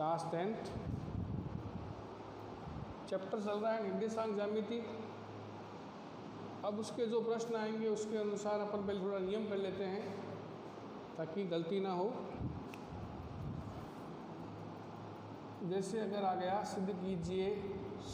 Class 10th chapter चल रहा है निर्देशांक ज्यामिति। अब उसके जो प्रश्न आएंगे उसके अनुसार अपन पहले थोड़ा नियम कर लेते हैं ताकि गलती ना हो। जैसे अगर आ गया सिद्ध कीजिए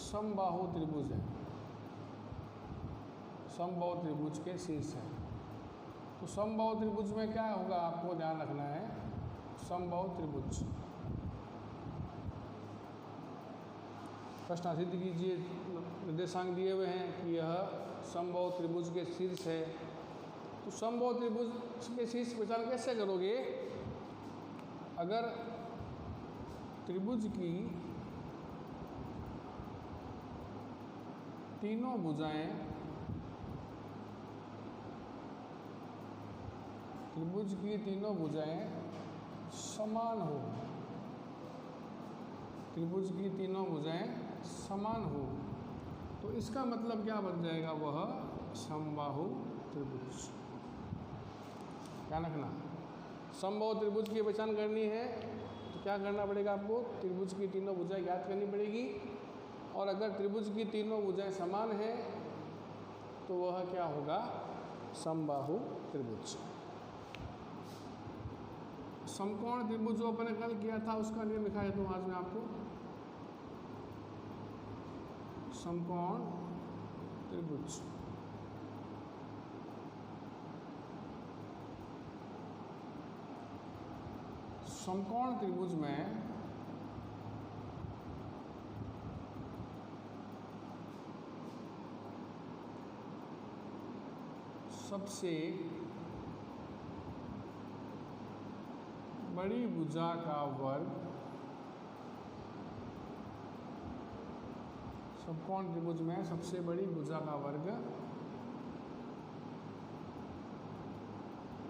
समबाहु त्रिभुज है, समबाहु त्रिभुज के शीर्ष है, तो समबाहु त्रिभुज में क्या होगा आपको ध्यान रखना है। समबाहु त्रिभुज प्रश्न सिद्ध कीजिए, निर्देशांक दिए हुए हैं कि यह समबाहु त्रिभुज के शीर्ष है। तो समबाहु त्रिभुज के शीर्ष पहचान कैसे करोगे? अगर त्रिभुज की तीनों भुजाएं समान हो, त्रिभुज की तीनों भुजाएं समान हो, तो इसका मतलब क्या बन जाएगा? वह समबाहु त्रिभुज। ध्यान रखना, समबाहु त्रिभुज की पहचान करनी है तो क्या करना पड़ेगा आपको? त्रिभुज की तीनों भुजाएं ज्ञात करनी पड़ेगी, और अगर त्रिभुज की तीनों भुजाएं समान है तो वह क्या होगा? समबाहु त्रिभुज। समकोण त्रिभुज जो अपने कल किया था उसका नियम लिखा है तो आज मैं आपको। समकोण त्रिभुज समकोण त्रिभुज में सबसे बड़ी भुजा का वर्ग, समकोण त्रिभुज में सबसे बड़ी भुजा का वर्ग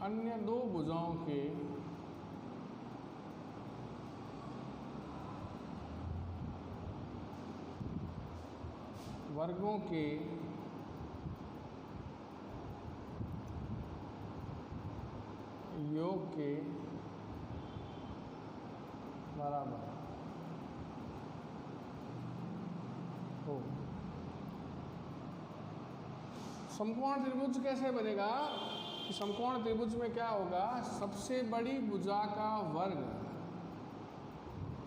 अन्य दो भुजाओं के वर्गों के योग के बराबर हो। समकोण त्रिभुज कैसे बनेगा कि समकोण त्रिभुज में क्या होगा? सबसे बड़ी भुजा का वर्ग,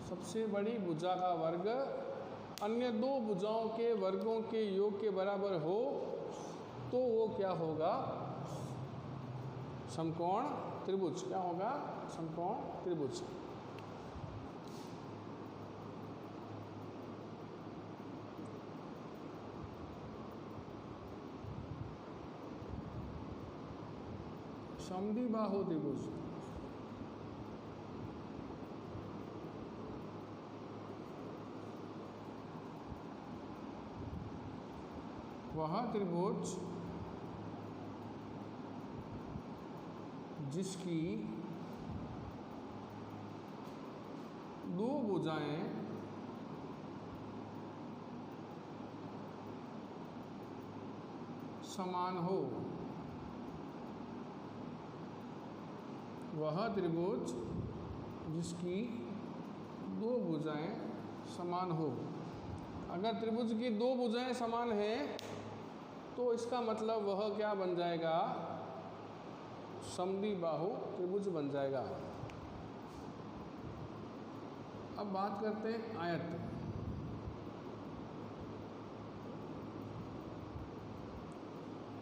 सबसे बड़ी भुजा का वर्ग अन्य दो भुजाओं के वर्गों के योग के बराबर हो, तो वो क्या होगा? समकोण त्रिभुज। क्या होगा? समकोण त्रिभुज। समद्विबाहु त्रिभुज वह त्रिभुज जिसकी दो भुजाएं समान हो, वह त्रिभुज जिसकी दो भुजाएं समान हो। अगर त्रिभुज की दो भुजाएं समान हैं तो इसका मतलब वह क्या बन जाएगा? समद्विबाहु त्रिभुज बन जाएगा। अब बात करते हैं आयत।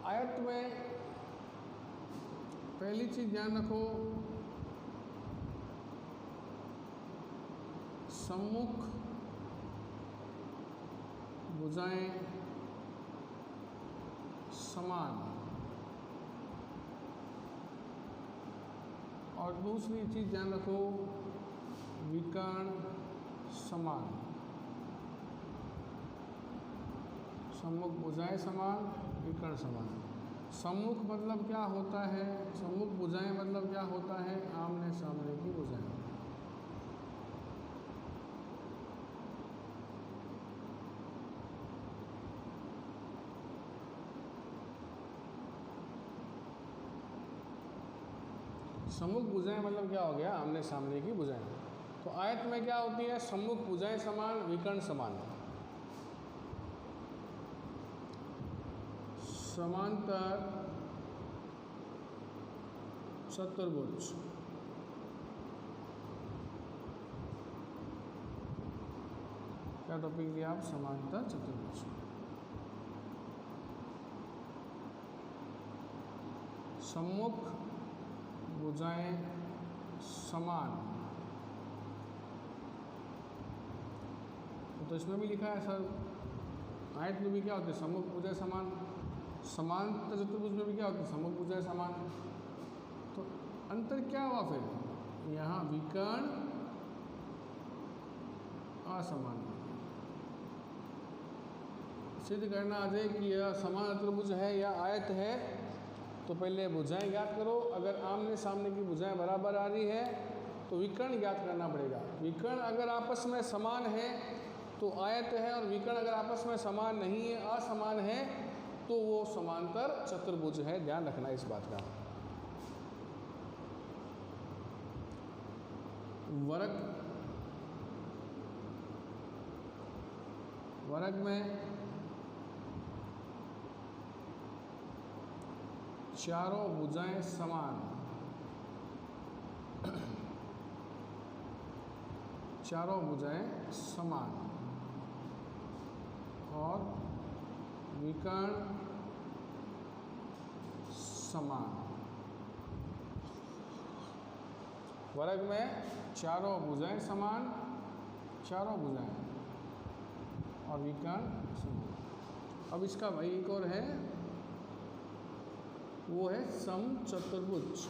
आयत में पहली चीज ध्यान रखो, सम्मुख भुजाएं समान, और दूसरी चीज ध्यान रखो, विकर्ण समान। सम्मुख भुजाएं समान, विकर्ण समान। सम्मुख मतलब क्या होता है? सम्मुख भुजाएं मतलब क्या होता है? आमने सामने की भुजाएं। सम्मुख भुजाएं मतलब क्या हो गया? आमने सामने की भुजाएं। तो आयत में क्या होती है? सम्मुख भुजाएं समान, विकर्ण समान, समांतर चतुर्भुज। क्या टॉपिक लिया आप? समांतर चतुर्भुज। सम्मुख भुजाएं समान, तो इसमें भी लिखा है सर, आयत में भी क्या होती है? सम्मुख भुजाएं समान। समांतर चतुर्भुज में भी क्या होती है? सम्मुख भुजाएं समान। तो अंतर क्या हुआ फिर? यहाँ विकर्ण असमान। सिद्ध करना आ जाए कि यह समान चतुर्भुज है या आयत है, तो पहले भुजाएं ज्ञात करो। अगर आमने सामने की भुजाएं बराबर आ रही है तो विकर्ण ज्ञात करना पड़ेगा। विकर्ण अगर आपस में समान है तो आयत है, और विकर्ण अगर आपस में समान नहीं है, असमान है, तो वो समांतर चतुर्भुज है। ध्यान रखना इस बात का। वर्ग में चारों भुजाएं समान, चारों भुजाएं समान, और विकर्ण समान। वर्ग में चारों भुजाएं समान, चारों भुजाएं, और विकर्ण समान। अब इसका भाई एक और है, वो है समचतुर्भुज।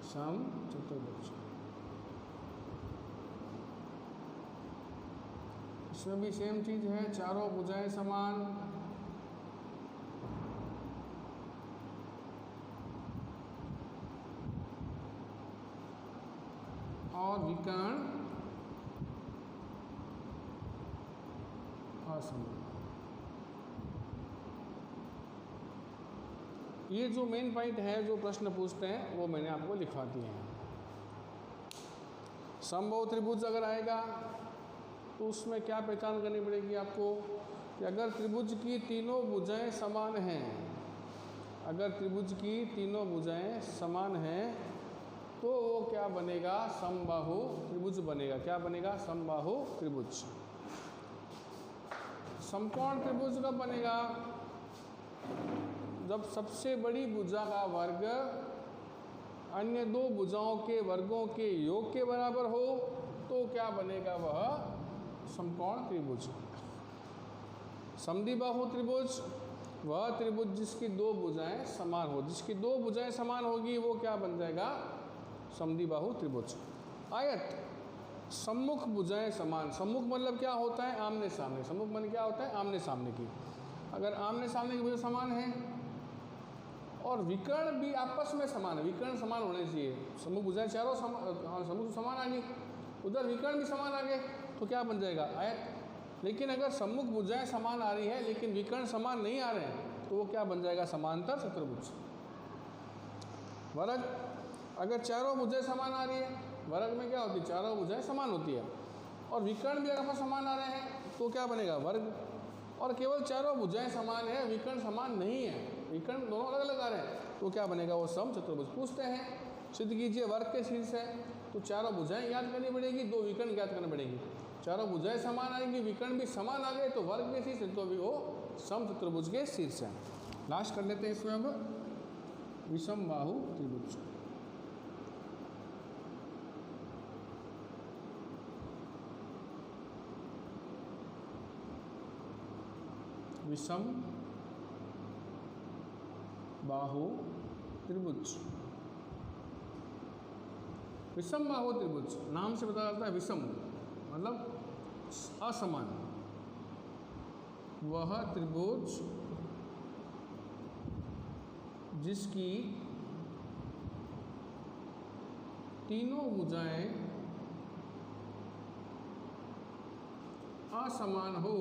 समचतुर्भुज, इसमें भी सेम चीज है, चारों भुजाएं समान, और विकर्ण असमान। ये जो मेन पॉइंट है, जो प्रश्न पूछते हैं, वो मैंने आपको लिखवा दिए हैं। समबाहु त्रिभुज अगर आएगा तो उसमें क्या पहचान करनी पड़ेगी आपको कि अगर त्रिभुज की तीनों भुजाएं समान हैं, अगर त्रिभुज की तीनों भुजाएं समान हैं तो वो क्या बनेगा? समबाहु त्रिभुज बनेगा। क्या बनेगा? समबाहु त्रिभुज। समकोण त्रिभुज कब बनेगा? जब सबसे बड़ी भुजा का वर्ग अन्य दो भुजाओं के वर्गों के योग के बराबर हो, तो क्या बनेगा? वह समकोण त्रिभुज। समद्विबाहु त्रिभुज वह त्रिभुज जिसकी दो भुजाएं समान हो, जिसकी दो भुजाएं समान होगी वो क्या बन जाएगा? समद्विबाहु त्रिभुज। आयत सम्मुख भुजाएं समान। सम्मुख मतलब क्या होता है? आमने सामने। सम्मुख मतलब क्या होता है? आमने सामने की। अगर आमने सामने की भुजा समान है और विकर्ण भी आपस में समान है, विकर्ण समान होने चाहिए। सम्मुख भुजाएं चारों सम्मुख समान आ गई, उधर विकर्ण भी समान आ गए, तो क्या बन जाएगा? आयत। लेकिन अगर सम्मुख भुजाएं समान आ रही है लेकिन विकर्ण समान नहीं आ रहे हैं, तो वो क्या बन जाएगा? समांतर चतुर्भुज। वर्ग अगर चारों भुजाएं समान आ रही है, वर्ग में क्या होती है? चारों भुजाएं समान होती है, और विकर्ण भी अगर समान आ रहे हैं तो क्या बनेगा? वर्ग। और केवल चारों भुजाएं समान है, विकर्ण समान नहीं है, विकर्ण दोनों अलग अलग आ रहे हैं, तो क्या बनेगा? वो समचतुर्भुज। पूछते हैं सिद्ध कीजिए वर्ग के शीर्ष है, तो चारों भुजाएं याद करनी पड़ेगी, दो विकर्ण याद करनी पड़ेगी। चारों भुजाएं समान आएंगी, विकर्ण भी समान आ गए, तो वर्ग के शीर्ष, तो भी वो समचतुर्भुज के शीर्ष है। लास्ट कर लेते हैं इसमें अब विषमबाहु त्रिभुज। विषम बाहु त्रिभुज। विषम बाहु त्रिभुज नाम से पता चलता है, विषम मतलब असमान। वह त्रिभुज जिसकी तीनों भुजाएं असमान हो,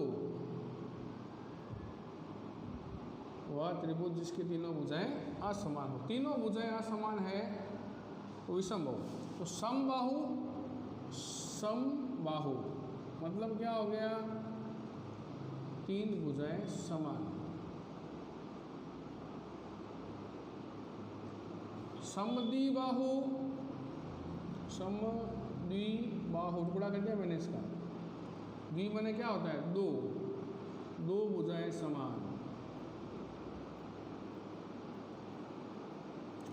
वह त्रिभुज जिसकी तीनों भुजाएं असमान हो। तीनों भुजाएं असमान है तो विषमबाहु। तो समबाहु मतलब क्या हो गया, तीन भुजाएं समान। समद्विबाहु, समद्विबाहु टुकड़ा कर दिया मैंने इसका। द्वि माने क्या होता है, दो, दो भुजाएं समान।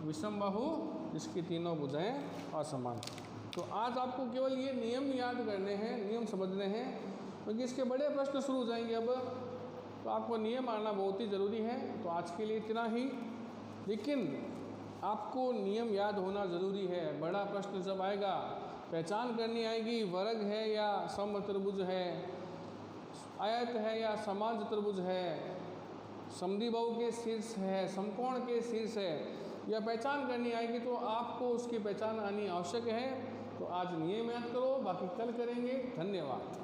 विषमबाहु जिसकी तीनों भुजाएं असमान। तो आज आपको केवल ये नियम याद करने हैं, नियम समझने हैं, क्योंकि इसके बड़े प्रश्न शुरू हो जाएंगे अब, तो आपको नियम आना बहुत ही ज़रूरी है। तो आज के लिए इतना ही, लेकिन आपको नियम याद होना ज़रूरी है। बड़ा प्रश्न जब आएगा, पहचान करनी आएगी, वर्ग है या समत्रिभुज है, आयत है या समान चतुर्भुज है, समद्विबाहु के शीर्ष है, समकोण के शीर्ष है, यह पहचान करनी आएगी। तो आपको उसकी पहचान आनी आवश्यक है। तो आज नियम याद करो, बाकी कल करेंगे। धन्यवाद।